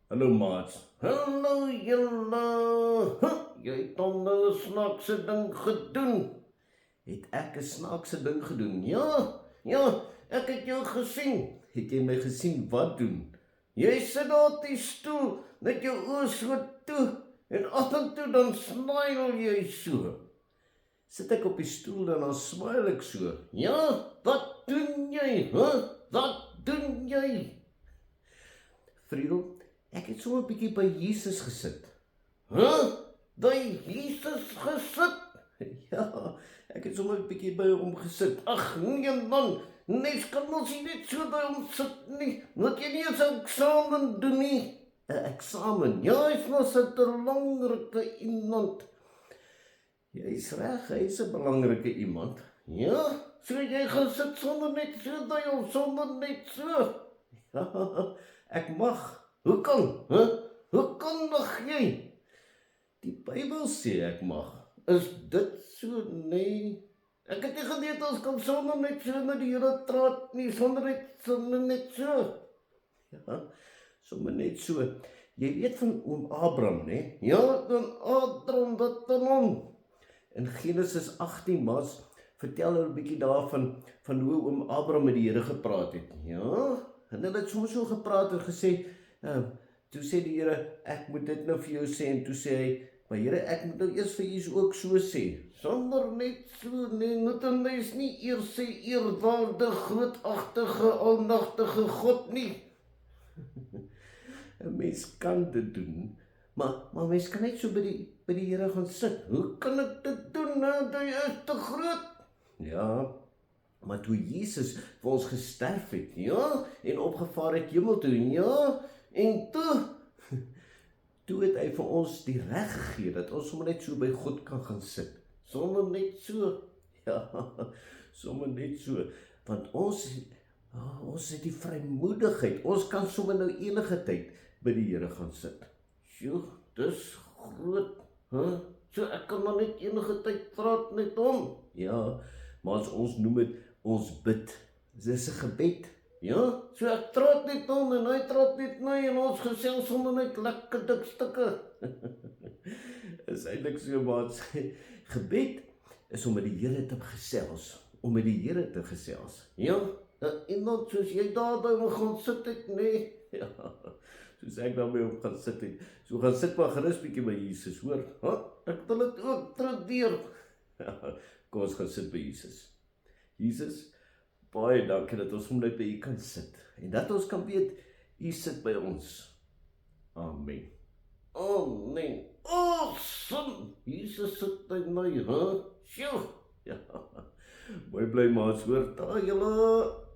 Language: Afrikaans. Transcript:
Hallo maats. Hallo julle. Jy het dan nou 'n snaakse ding gedoen. Het ek 'n snaakse ding gedoen? Ja, ek het jou gesien. Het jy my gesien wat doen? Jy sit daar op die stoel met jou oë so toe en af en toe dan smile jy so. Sit ek op die stoel en dan smile ek so. Ja, wat doen jy? Wat doen jy? Friedel, ek het so 'n bietjie by Jesus gesit. By Jesus gesit? Ja, ek het sommer 'n bietjie by hom gesit. Ag nee man, mens kan mos nie net so by hom sit nie. Moet jy nie eens 'n eksamen doen nie? 'n Eksamen? Ja, hy's mos 'n belangrike iemand. Jy's reg, hy's 'n belangrike iemand. Ja, so jy gaan sit sonder net so by hom, sonder net so. Ja, ek mag. Hoe kan? Hoe kan mag jy? Die Bybel sê ek mag. Is dit so? Nee. Ek het nie geweet ons kan sonder net so met die Here praat nie, sonder net so. Ja, sommer net so. Jy weet van oom Abraham, né? Ja, oom Abraham, wat van hom? In Genesis 18 maas vertel hulle 'n bietjie daarvan van hoe oom Abraham met die Here gepraat het. Ja, en hulle het soms so gepraat en gesê, toe sê die Here, ek moet dit nou vir jou sê, en toe sê hy, maar Here, ek moet nou eers vir u ook so sê. Sonder net so, nee, moet 'n mens nie eers sê eerwaardige, grootagtige, almagtige God nie. 'n Mens kan dit doen, maar mens kan net so by die Here gaan sit. Hoe kan ek dit doen? Hy is te groot. Ja, maar toe Jesus vir ons gesterf het, ja, en opgevaar het hemel toe, ja, en toe het hy vir ons die reg gegee dat ons sommer net so by God kan gaan sit. Sommer net so. Ja, sommer net so. Want ons het die vrymoedigheid. Ons kan sommer nou enige tyd by die Here gaan sit. Sjoe, dis groot. So ek kan maar net enige tyd praat met hom. Ja, maar as ons noem dit ons bid. Dis 'n gebed. Ja, so ek praat met hom en hy praat met my en ons gesels sommer net lekker dik stukke. Is eintlik so maats. Gebed is om met die Here te gesels, om met die Here te gesels. Ja, en dan soos jy daar by my gaan sit het, nee. Ja, soos ek daar by hom gaan sit het. So gaan sit maar gerus bietjie by Jesus, hoor. Ek wil dit ook probeer. Kom ons gaan sit by Jesus. Jesus, baie dankie dat ons net by U kan sit. En dat ons kan weet, U sit by ons. Amen. Amen. Awesome! Jesus sit by my, Sjoe! Ja, mooi bly maats, hoor. Daai julle.